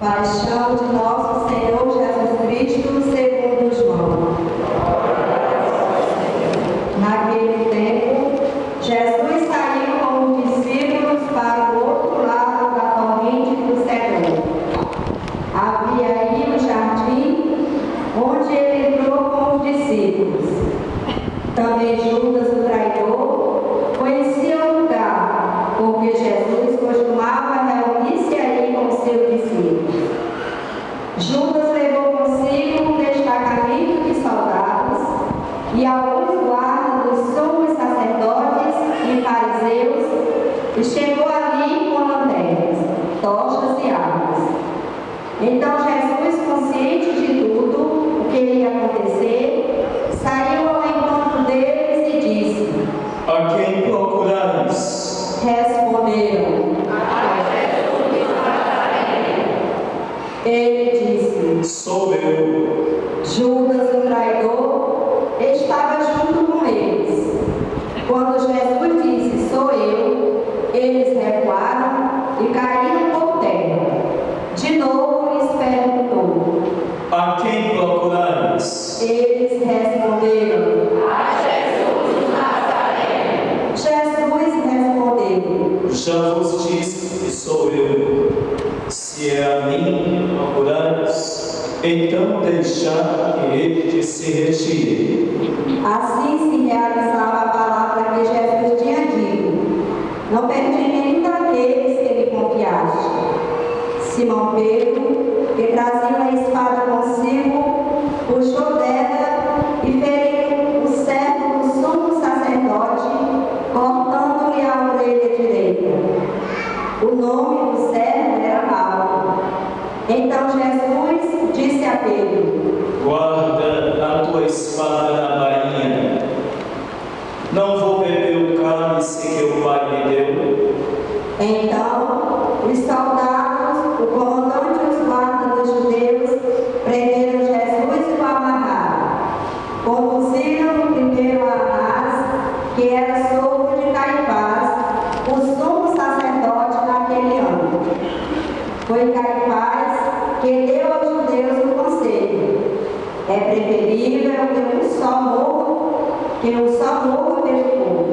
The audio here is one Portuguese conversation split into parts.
Paixão de nosso Senhor Jesus Cristo, segundo João. Naquele tempo, Jesus saiu com os discípulos para o outro lado da torrente do Cedron. Havia aí um jardim, onde ele entrou com os discípulos. Também Judas, o traidor, conhecia o lugar, porque Jesus costumava reunir-se ali com seus discípulos. Judas levou consigo um destacamento de soldados e alguns guardas dos sumos sacerdotes e fariseus, e chegou ali com lanternas, tochas e armas. Então Jesus, consciente de tudo o que ia acontecer, saiu ao encontro deles e disse: A quem procurais? Responderam: Ele disse: Sou eu. Judas, o traidor, estava junto com eles. Quando Jesus disse: Sou eu, eles recuaram e caíram por terra. De novo lhes perguntou: A quem procurais? Eles responderam: Jesus respondeu: Já vos disse que sou eu. Se é a mim procurais, então deixar que ele se retire. Assim se realizava a palavra que Jesus tinha dito: Não perdi nenhum daqueles que me confiaste. Simão Pedro, que trazia a espada consigo, puxou dela e feriu o servo do sumo sacerdote, cortando-lhe a orelha direita. O nome do servo era Malco. Então Jesus disse a Pedro: Guarda a tua espada na bainha. Não vou beber o cálice que o Pai me deu. Então os soldados, o comandante e os guardas dos judeus prenderam Jesus e o amarraram. Conduziram primeiro a Anás, que era sogro de Caifás, o sumo sacerdote naquele ano. Foi Caifás que deu aos judeus o conselho: é preferível que um só morra pelo povo.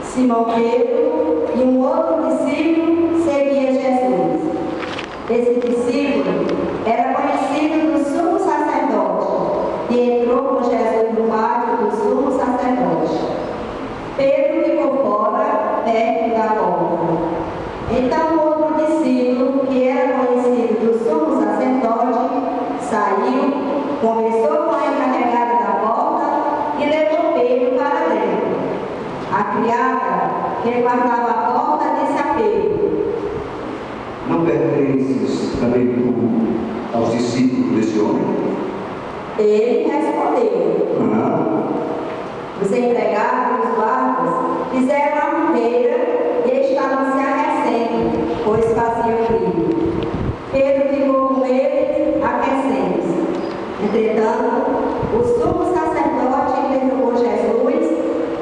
Simão Pedro e um outro discípulo seguia Jesus. Esse discípulo era conhecido do sumo sacerdote e entrou com Jesus no pátio do sumo sacerdote. Pedro ficou fora, perto da porta. Então outro discípulo, que era conhecido do sumo sacerdote, saiu, conversou com a encarregada da porta e levou Pedro para dentro. A criada, que guardava a porta, disse a Pedro: Não pertences também tu aos discípulos desse homem? Ele respondeu: Não. Os empregados e os guardas fizeram a fogueira e estavam se aquecendo, pois fazia frio. Pedro ficou com eles, aquecendo-se. Entretanto, o sumo sacerdote interrogou Jesus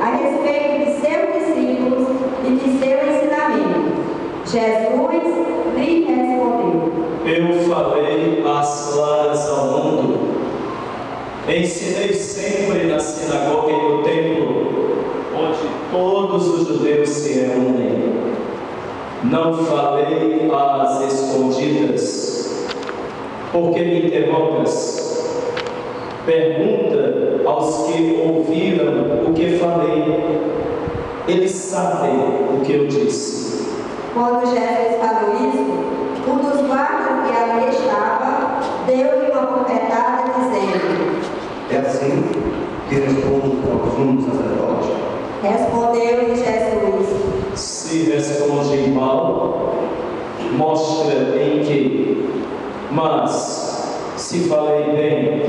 a respeito de seus discípulos e de seu ensinamento. Jesus lhe respondeu: Eu falei às claras ao mundo. Ensinei sempre na sinagoga e no templo, onde todos os judeus se reúnem. Não falei às escondidas. Por que me interrogas? Pergunta aos que ouviram o que falei. Eles sabem o que eu disse. Quando Jesus falou isso, um dos guardas que ali estava deu-lhe uma bofetada, dizendo: É assim que respondo ao sumo sacerdote? Respondeu-lhe Jesus: Se responde mal, mostra em que. Mas, se falei bem,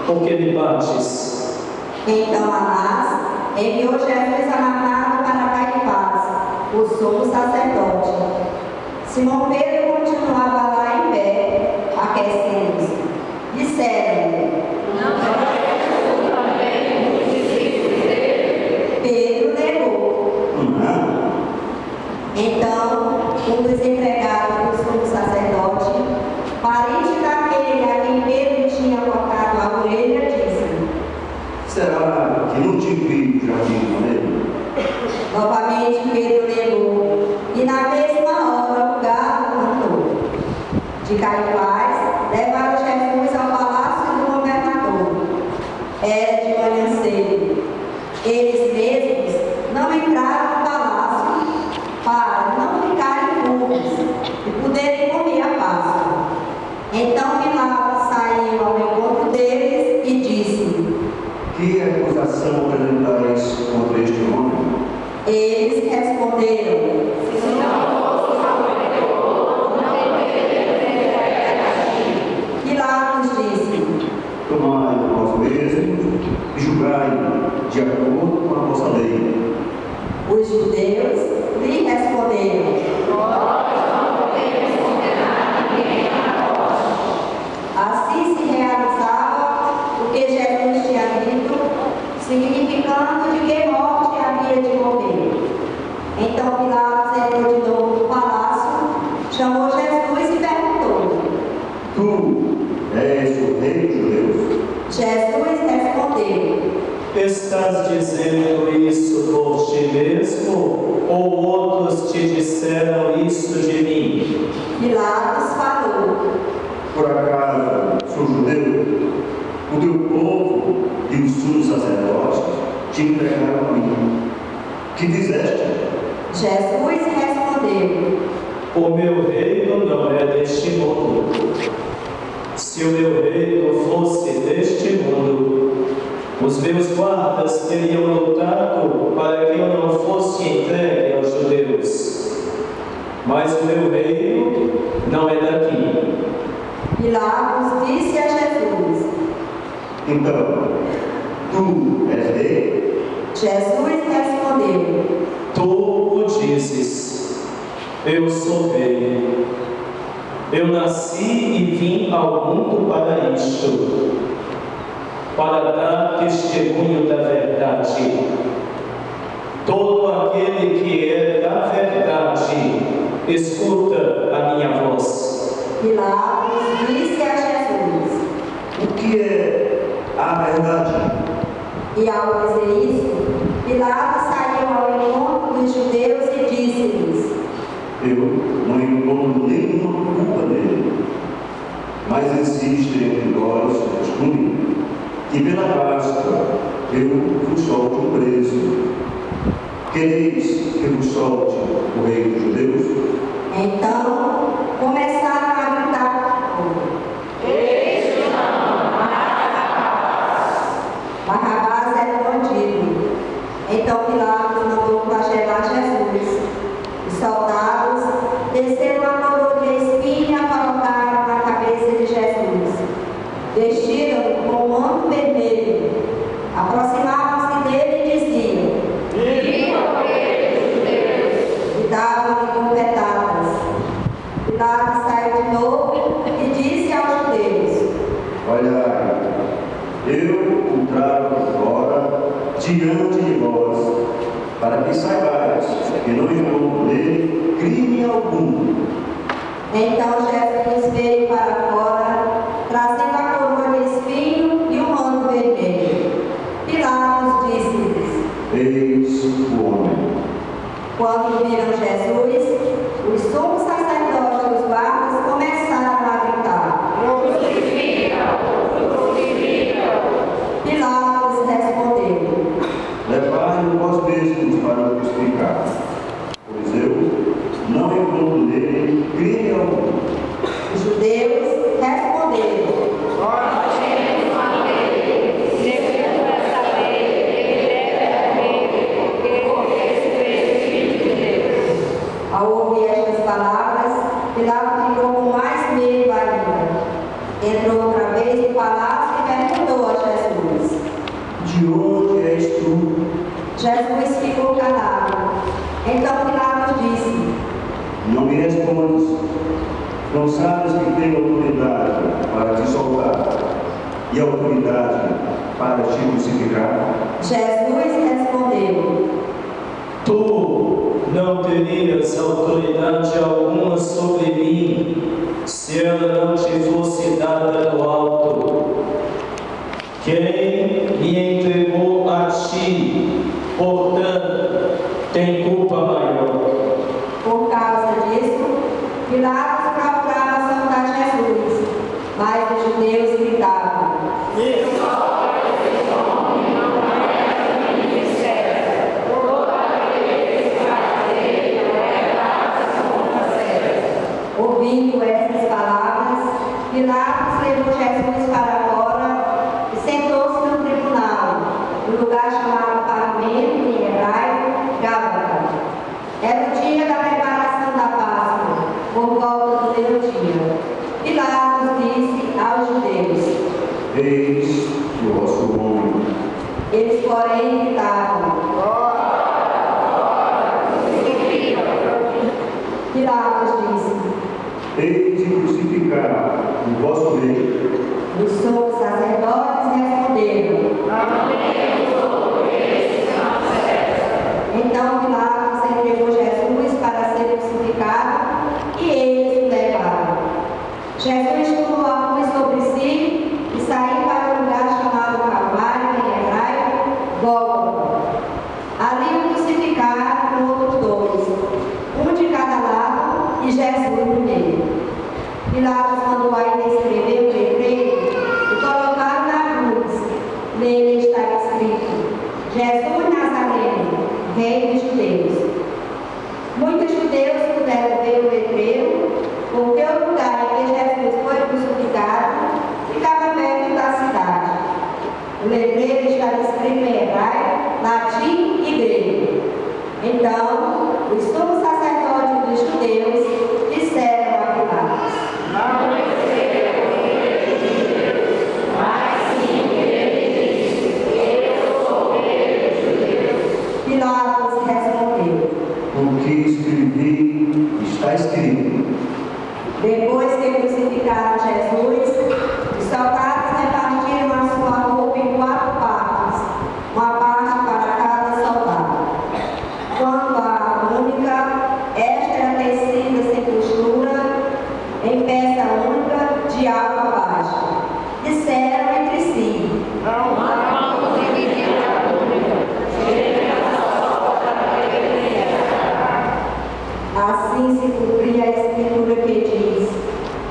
por que me bates? Então Anás enviou Jesus amarrado para Caifás, o sumo sacerdote. Simão Pedro continuava lá em pé, aquecendo-se. Disseram-lhe: Pedro negou. Então um dos empregados do sumo sacerdote Finalmente Pedro negou, e na mesma hora o galo cantou. De Caifás, levaram Jesus ao palácio do governador. Era de manhã cedo. Eles mesmos não entraram no palácio para não ficarem puros e poderem comer a Páscoa. Então Pilatos saiu ao encontro deles e disse: Que acusação apresentais contra este homem? Eles responderam: Pilatos disse: Tomai vós mesmos e julgai de acordo com a vossa lei. Os judeus lhe responderam: Assim se realizava o que Jesus tinha dito, significando de que morte havia de morrer. Então Pilatos entrou de novo no palácio, chamou Jesus e perguntou: Tu és o rei dos judeus? Jesus respondeu: Estás dizendo isso por ti mesmo, ou outros te disseram isso de mim? Pilatos falou: Por acaso sou judeu? O teu povo e os sumos sacerdotes te entregaram a mim. Que fizeste? Jesus respondeu: O meu reino não é deste mundo. Se o meu reino fosse deste mundo, os meus guardas teriam lutado para que eu não fosse entregue aos judeus. Mas o meu reino não é daqui. Pilatos disse a Jesus: Então, tu és rei? Jesus respondeu: Tu o dizes, eu sou rei. Eu nasci e vim ao mundo para isto, para dar testemunho da verdade. Todo aquele que é da verdade, escuta a minha voz. Pilatos disse a Jesus: O que é a verdade? E ao dizer isso, Pilatos saiu ao encontro dos judeus e disse-lhes: Eu não encontro nenhuma culpa nele. Mas existe entre nós o costume que pela Páscoa eu vos solte um preso. Quereis que vos solte o rei dos judeus? Então começaram a gritar: Barrabás era bandido. Então Pilatos mandou flagelar Jesus. Os soldados desceram a coroa de espinho e a colocaram na cabeça de Jesus. Vestiram com um manto vermelho. Aproximavam-se dele e diziam: e davam-lhe bofetadas. Pilatos saiu de novo e disse aos judeus: Olhai, eu o trago agora diante de vós, para que saibais que não encontro nele crime algum. Então Jesus veio para fora, trazendo a coroa de espinho e o manto vermelho. Pilatos disse-lhes: Eis o homem. Quando viram Jesus, os sumos sacerdotes e os guardas começaram a gritar: Pilatos respondeu: Levai-o vós mesmos para o crucificar, pois eu não encontro nele crime algum. Os judeus responderam: Ao ouvir estas palavras, Pilatos ficou com mais medo ainda. Entrou outra vez no palácio e perguntou a Jesus. De onde és tu? Jesus ficou calado. Então Pilatos disse: Não me respondes. Não sabes que tenho autoridade para te soltar e autoridade para te crucificar? Jesus respondeu: Tu não terias autoridade alguma sobre mim, se ela não te fosse dada do alto. Quem me entregou a ti, portanto, tem culpa maior. Por causa disso, Pilatos procurava soltar Jesus, mas os judeus gritavam: ouvindo essas palavras, Pilatos levou Jesus para fora e sentou-se no tribunal, no lugar chamado Pavimento, em hebraico, Gábata. Era o dia da preparação da Páscoa, por volta do meio-dia. Pilatos disse aos judeus: Eis o vosso homem. Eles, porém, gritavam: Pilatos disse: Eis de crucificar o vosso rei. Os sumos sacerdotes responderam: Então Pilatos entregou Jesus para ser crucificado e eles o levaram. Jesus tomou a cruz sobre si e saiu para o lugar chamado Calvário, em hebraico, Gólgota. Ali o crucificaram com outros dois, um de cada lado e Jesus no meio. Pilatos mandou ainda escrever o letreiro e colocar na cruz. Nele estava escrito: Jesus Nazareno, Rei dos Judeus. Muitos judeus puderam ver o letreiro, porque o lugar em que Jesus foi crucificado ficava perto da cidade. O letreiro estava escrito em hebraico, latim e grego. Então, os sumos sacerdotes dos judeus disseram a Pilatos: Pilatos respondeu: O que escrevi está escrito. Depois que crucificaram Jesus, os soldados repartiram a sua roupa em 4 partes, uma parte para cada soldado. Quanto à túnica, esta era tecida sem costura, em peça única, de alto a baixo. Disseram entre si: Assim se cumpria a escritura que diz: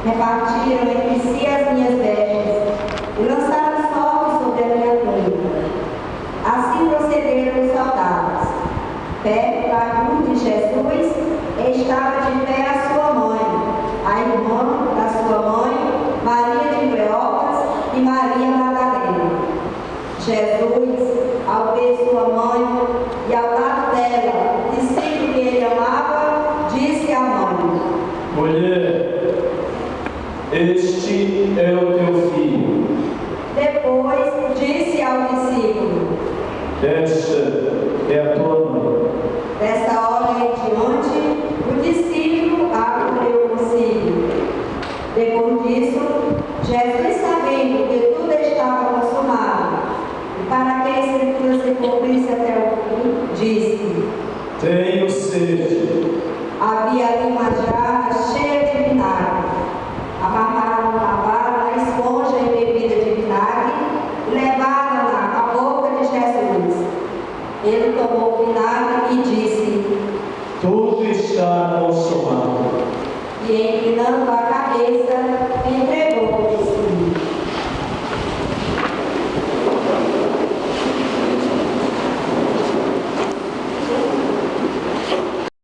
Repartiram entre si as minhas vestes e lançaram sorte sobre a minha túnica. Assim procederam os soldados. Perto da cruz de Jesus estava de pé a sua mãe, a irmã da sua mãe, Maria de Cleófas e Maria Madalena. Jesus, ao ver sua mãe e ao lado dela, discípulo que ele amava, disse à mãe: Mulher, este é o teu filho. Depois disse ao discípulo: Esta é a tua mãe. Dessa hora em diante, o discípulo acolheu consigo. Depois disso, Jesus, sabendo que tudo estava consumado, e para que a escritura se cumprisse até o fim, disse: Tenho sede. Havia ali uma jarra cheia de vinagre. Amarraram um cavalo na esponja embebida de vinagre e levaram-na à boca de Jesus. Ele tomou o vinagre e disse: Tudo está consumado. E inclinando a